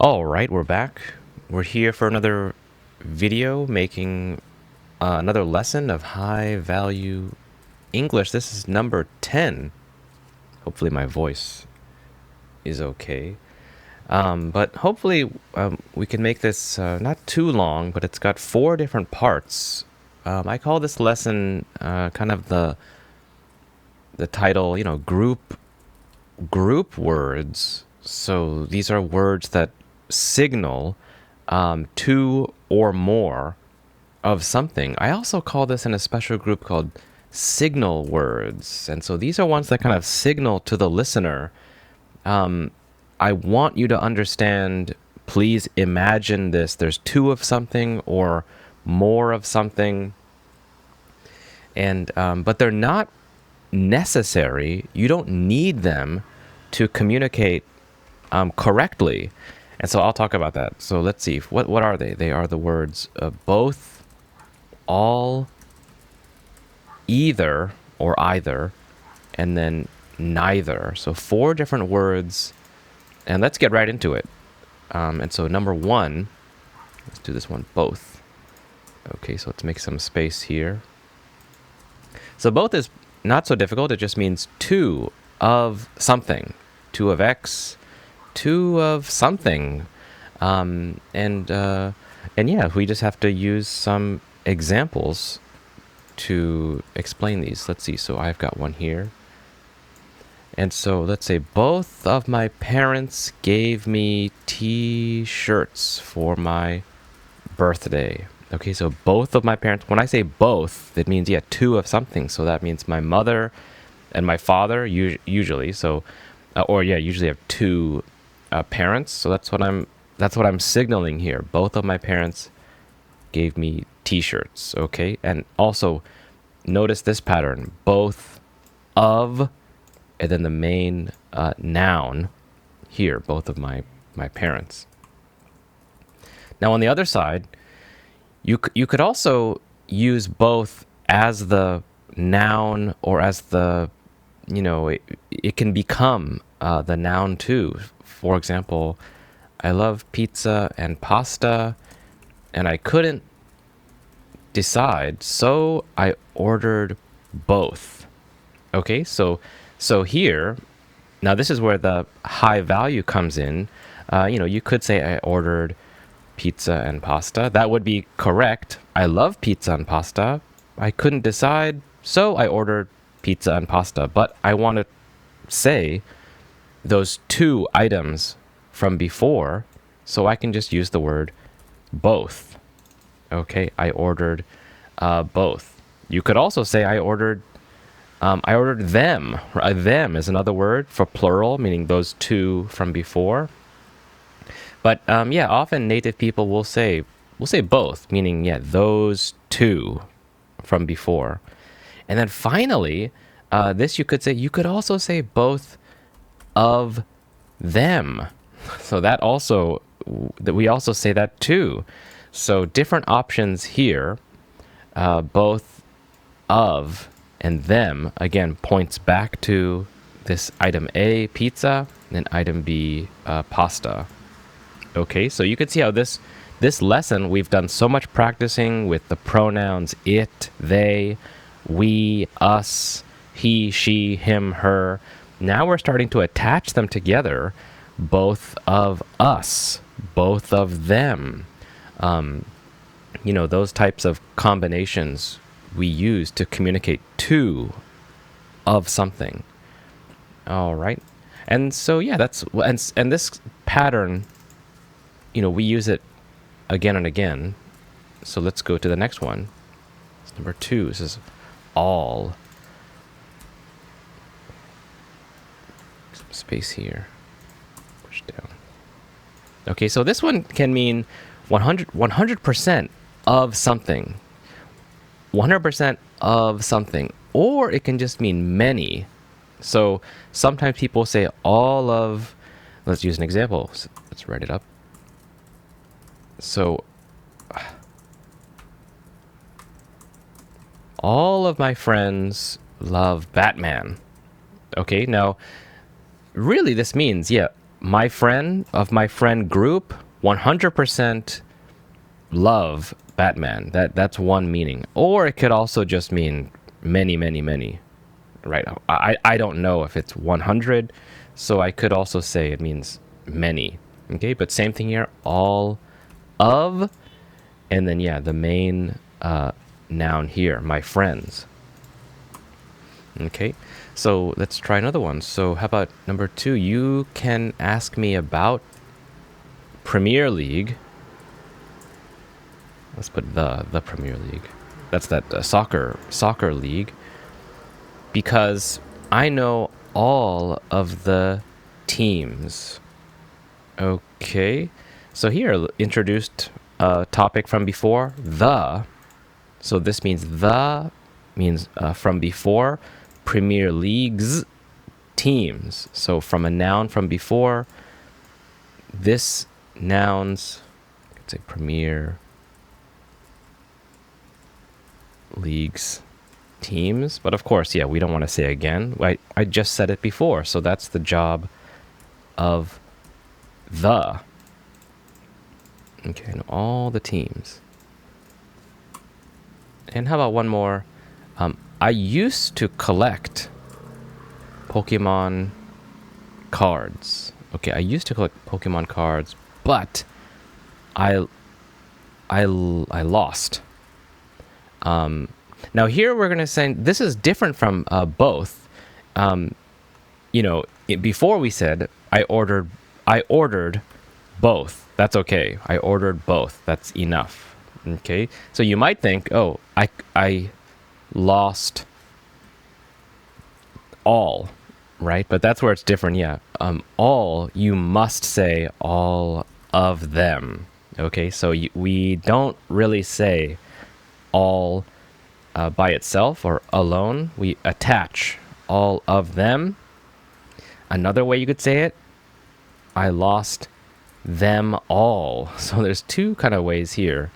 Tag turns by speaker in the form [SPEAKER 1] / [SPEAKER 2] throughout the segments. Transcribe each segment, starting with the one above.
[SPEAKER 1] All right, we're back. We're here for another video making another lesson of high value English. This is number 10. Hopefully my voice is okay. But hopefully we can make this not too long, but it's got 4 different parts. I call this lesson kind of the title, group words. So these are words that signal 2 or more of something. I also call this in a special group called signal words. And so these are ones that kind of signal to the listener. I want you to understand, please imagine this. There's 2 of something or more of something. And but they're not necessary. You don't need them to communicate correctly. And so I'll talk about that. So let's see. What are they? They are the words both, all, either, or either, and then neither. So 4 different words. And let's get right into it. And so number 1, let's do this one, both. Okay, so let's make some space here. So both is not so difficult. It just means 2 of something. 2 of X, 2 of something. And yeah, we just have to use some examples to explain these. Let's see. So I've got one here. And so let's say both of my parents gave me T-shirts for my birthday. Okay, so both of my parents, when I say both, it means, 2 of something. So that means my mother and my father usually. So, usually have 2 parents. So that's what I'm signaling here. Both of my parents gave me T-shirts. Okay, and also notice this pattern: both of, and then the main noun here. Both of my parents. Now on the other side, you could also use both as the noun or as the it can become the noun too. For example, I love pizza and pasta, and I couldn't decide, so I ordered both. Okay, so here, now this is where the high value comes in. You could say I ordered pizza and pasta. That would be correct. I love pizza and pasta. I couldn't decide, so I ordered pizza and pasta. But I want to say those 2 items from before, so I can just use the word both. Okay, I ordered both. You could also say I ordered them. Them is another word for plural, meaning those 2 from before. But often native people will say both, meaning those 2 from before. And then finally, this you could also say both of them. So that we also say that too. So different options here. Both of and them, again, points back to this item A, pizza, and item B, pasta. Okay, so you can see how this lesson, we've done so much practicing with the pronouns it, they, we, us, he, she, him, her. Now we're starting to attach them together. Both of us, both of them. Those types of combinations we use to communicate 2 of something. All right. And so, that's, and this pattern, we use it again and again. So let's go to the next one. It's number 2. This is all. Some space here. Push down. Okay, so this one can mean 100% of something. 100% of something. Or it can just mean many. So sometimes people say all of, let's use an example. So let's write it up. So all of my friends love Batman. Okay, now really this means, my friend group 100% love Batman. That's one meaning. Or it could also just mean many, many, many. Right? I don't know if it's 100, so I could also say it means many. Okay, but same thing here. All of, and then the main noun here, my friends. Okay, so let's try another one. So how about number 2? You can ask me about Premier League. Let's put the Premier League. That's that soccer league. Because I know all of the teams. Okay. So here, introduced a topic from before, the. So this means from before, Premier League's teams. So from a noun from before, this noun's, let's say Premier League's teams. But of course, we don't want to say again. I just said it before, so that's the job of the. Okay, and all the teams. And how about one more? I used to collect Pokemon cards. Okay, I used to collect Pokemon cards, but I lost. Now here we're going to say this is different from both. Before we said I ordered both. That's okay. I ordered both. That's enough. Okay. So you might think, oh, I lost all, right? But that's where it's different. All, you must say all of them. Okay. So we don't really say all by itself or alone. We attach all of them. Another way you could say it, I lost them all. So there's two kind of ways here.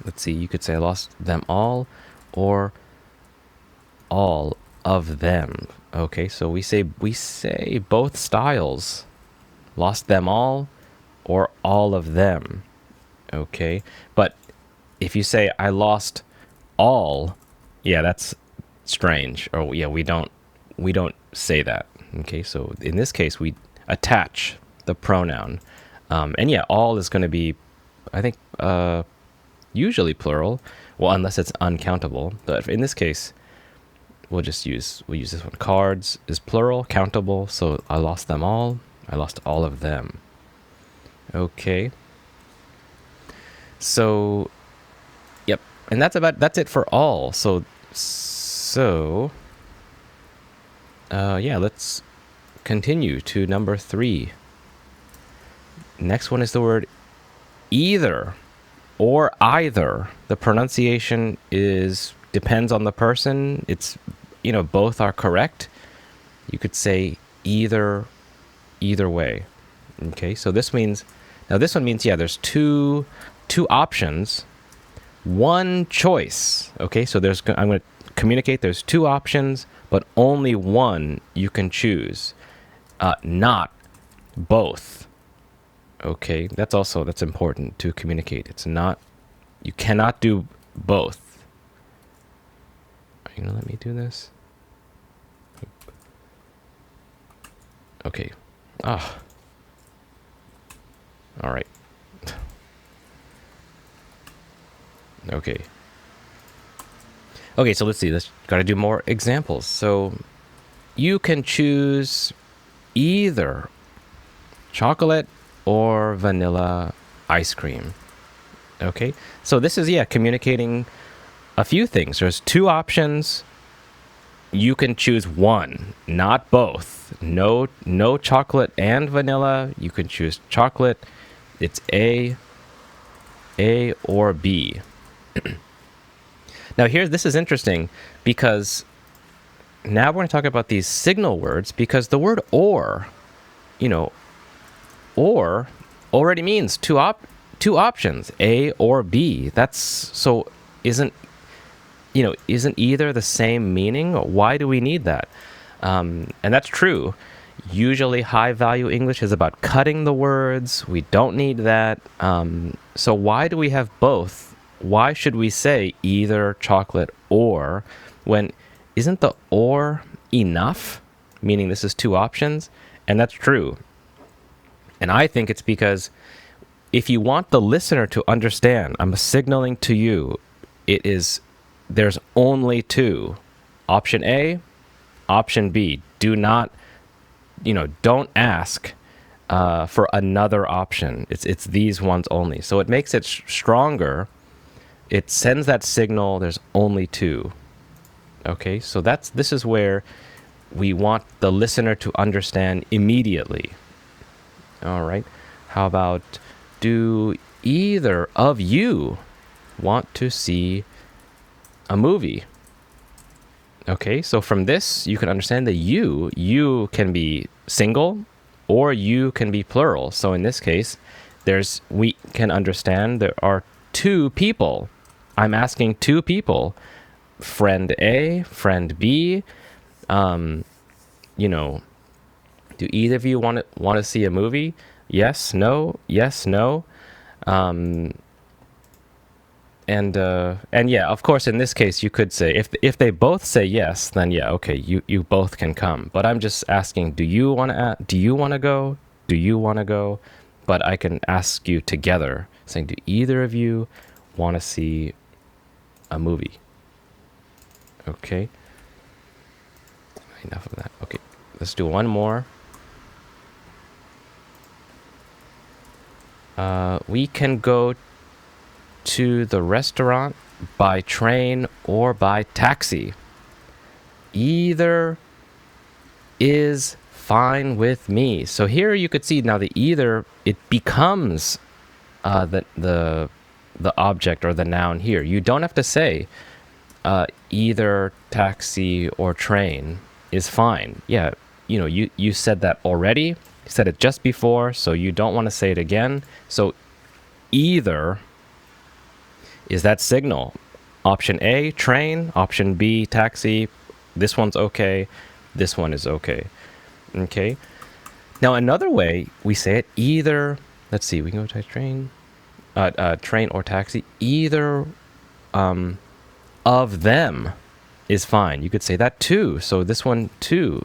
[SPEAKER 1] Let's see, you could say I lost them all or all of them. Okay, so we say both styles. Lost them all or all of them. Okay, but if you say I lost all, that's strange. Or we don't say that. Okay, so in this case we attach the pronoun, and all is going to be, I think, usually plural. Well, unless it's uncountable. But in this case, we'll use this one. Cards is plural, countable. So I lost them all. I lost all of them. Okay. So, and that's it for all. So, let's continue to number 3. Next one is the word either or either. The pronunciation depends on the person. It's, both are correct. You could say either way. Okay, so this one means, there's two options, one choice. Okay, so I'm going to communicate there's 2 options, but only one you can choose, not both. Okay, that's important to communicate. You cannot do both. Are you gonna let me do this? Okay. All right. Okay, so let's see. Let's gotta do more examples. So you can choose either chocolate or vanilla ice cream. Okay, so this is communicating a few things. There's 2 options. You can choose one, not both. No chocolate and vanilla. You can choose chocolate. It's A or B. Now this is interesting because now we're going to talk about these signal words, because the word or already means two options, A or B. Isn't either the same meaning? Why do we need that? And that's true. Usually high value English is about cutting the words. We don't need that. So why do we have both? Why should we say either chocolate or when isn't the or enough? Meaning this is two options. And that's true. And I think it's because if you want the listener to understand, I'm signaling to you, there's only two. Option A, option B. Do not, don't ask for another option. It's these ones only. So it makes it stronger. It sends that signal, there's only two. Okay, so this is where we want the listener to understand immediately. All right, how about, do either of you want to see a movie? Okay, so from this, you can understand that you can be single or you can be plural. So in this case, we can understand there are two people. I'm asking two people, friend A, friend B. Do either of you want to see a movie? Yes, no, yes, no. And yeah, of course, in this case, you could say, if they both say yes, then yeah, okay, you both can come. But I'm just asking, do you want to go? Do you want to go? But I can ask you together, saying, do either of you want to see a movie? Okay. Enough of that. Okay, let's do one more. We can go to the restaurant by train or by taxi. Either is fine with me. So here you could see now the either, it becomes the object or the noun here. You don't have to say either taxi or train is fine. Yeah, you said that already. You said it just before, so you don't want to say it again. So either is that signal. Option A, train. Option B, taxi. This one's okay. This one is okay. Okay. Now another way we say it, either, let's see, we can go to train or taxi. Either of them is fine. You could say that too. So this one too.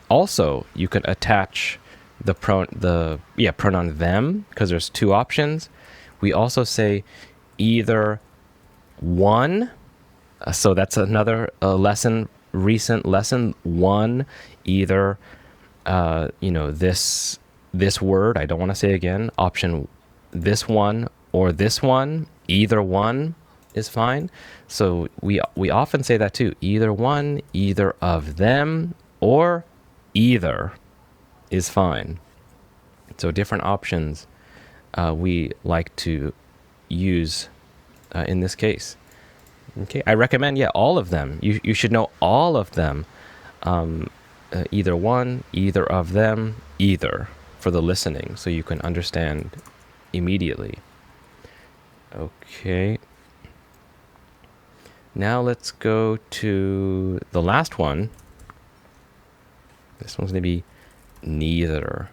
[SPEAKER 1] Also, you could attach the pronoun them because there's two options. We also say either one. So that's another recent lesson. One, either, this word, I don't want to say again, option this one or this one, either one is fine. So we often say that too. Either one, either of them, or either is fine. So different options we like to use in this case. Okay, I recommend, all of them. You should know all of them. Either one, either of them, either, for the listening, so you can understand immediately. Okay. Now let's go to the last one. This one's going to be neither.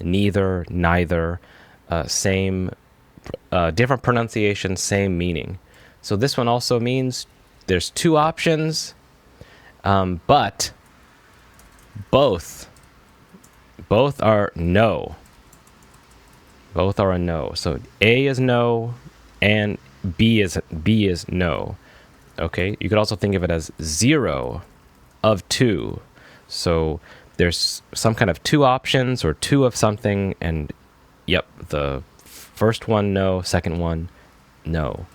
[SPEAKER 1] Neither, neither, same, different pronunciation, same meaning. So this one also means there's two options, but both are no. Both are a no. So A is no and B is no. Okay, you could also think of it as 0 of 2. So there's some kind of two options or two of something, and yep, the first one no, second one no.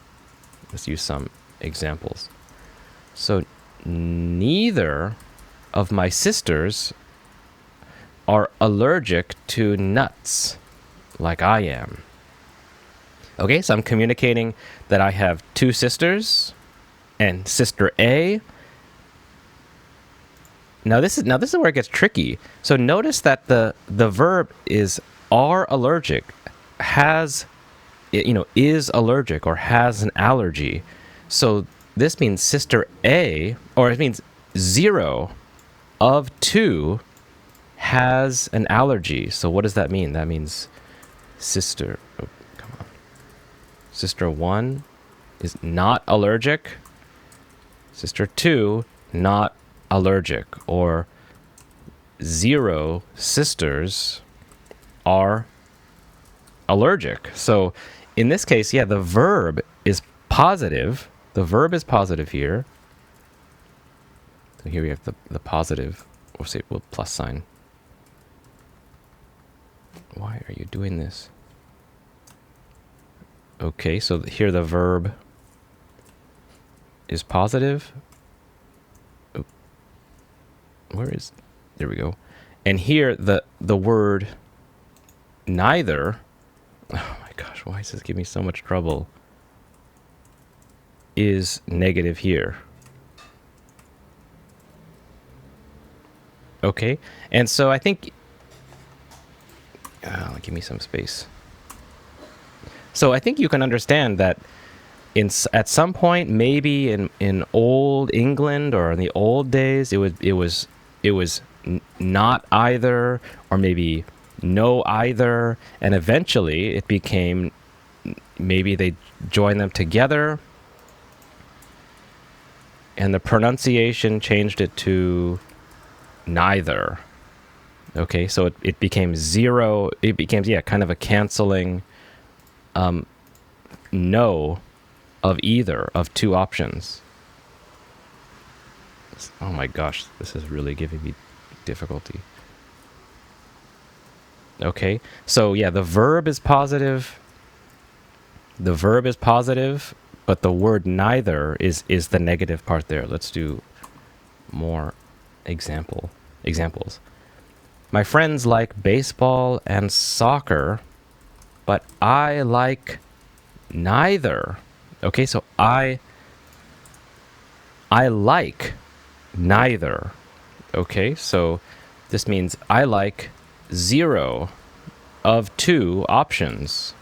[SPEAKER 1] Let's use some examples. So neither of my sisters are allergic to nuts like I am. Okay, so I'm communicating that I have two sisters, and sister A. Now this is where it gets tricky. So notice that the verb is are allergic, has, is allergic or has an allergy. So this means sister A, or it means 0 of 2 has an allergy. So what does that mean? That means sister, oh, come on. Sister 1 is not allergic. Sister 2, not allergic. Or 0 sisters are allergic. So in this case, yeah, the verb is positive. The verb is positive here. So here we have the positive, or say with plus sign. Why are you doing this? Okay, so here the verb is positive. Oh, there we go. And here the word neither, oh my gosh, why does this give me so much trouble, is negative here. Okay, and so I think, give me some space. So I think you can understand that at some point, maybe in old England or in the old days, it was not either, or maybe no either, and eventually it became, maybe they joined them together, and the pronunciation changed it to neither. Okay, so it became 0. It became, yeah, kind of a canceling no of either of 2 options. Oh my gosh, this is really giving me difficulty. Okay, so yeah, the verb is positive. The verb is positive, but the word neither is the negative part there. Let's do more examples. My friends like baseball and soccer, but I like neither. Okay, so I like neither. Okay, so this means I like 0 of 2 options,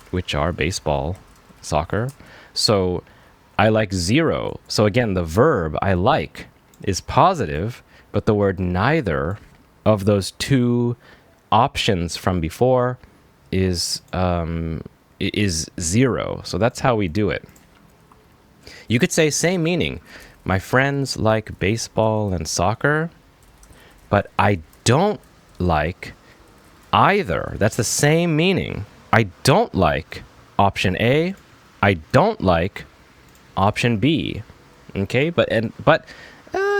[SPEAKER 1] which are baseball, soccer. So I like 0. So again, the verb I like is positive, but the word neither of those 2 options from before is 0. So that's how we do it. You could say same meaning. My friends like baseball and soccer, but I don't like either. That's the same meaning. I don't like option A. I don't like option B. Okay, but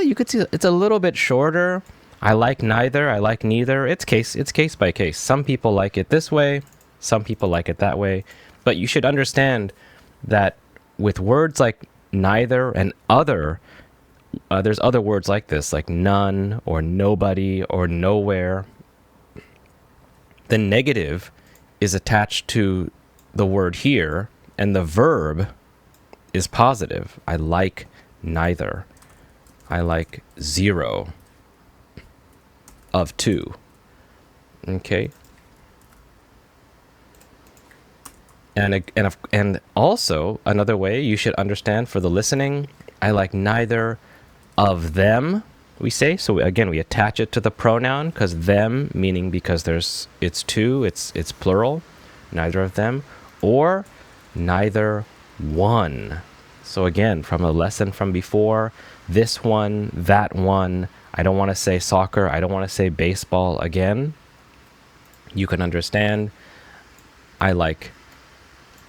[SPEAKER 1] you could see it's a little bit shorter. I like neither. I like neither. It's case by case. Some people like it this way. Some people like it that way. But you should understand that with words like neither and other, there's other words like this, like none or nobody or nowhere. The negative is attached to the word here, and the verb is positive. I like neither. I like 0 of 2. Okay. And also another way you should understand for the listening, I like neither of them, we say. So again, we attach it to the pronoun, because them, meaning because it's 2, it's plural, neither of them, or neither one. So again, from a lesson from before, this one, that one, I don't want to say soccer, I don't want to say baseball again. You can understand, I like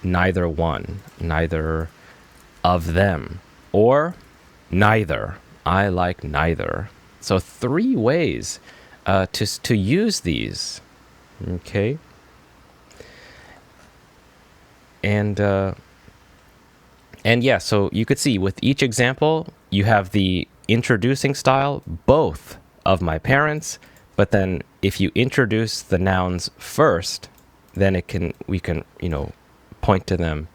[SPEAKER 1] neither one, neither of them, or neither. I like neither. So 3 ways to use these. Okay. And yeah, so you could see with each example, you have the introducing style, both of my parents, but then if you introduce the nouns first, then we can point to them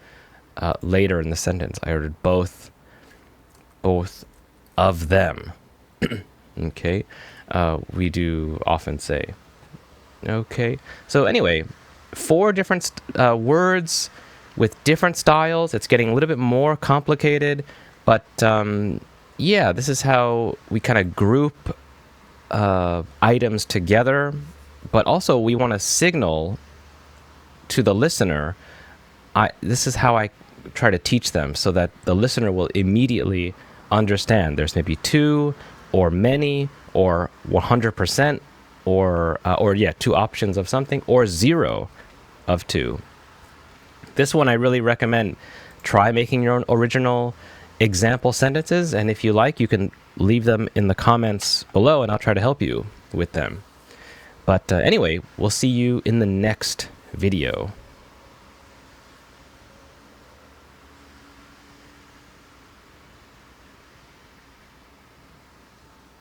[SPEAKER 1] later in the sentence. I ordered both of them. Okay, we do often say. Okay, so anyway, 4 different words with different styles. It's getting a little bit more complicated, but yeah, this is how we kind of group items together, but also we want to signal to the listener, this is how I try to teach them so that the listener will immediately understand. There's maybe two or many or 100% or two options of something or zero of two. This one I really recommend. Try making your own original example sentences, and if you like, you can leave them in the comments below and I'll try to help you with them. But anyway, we'll see you in the next video.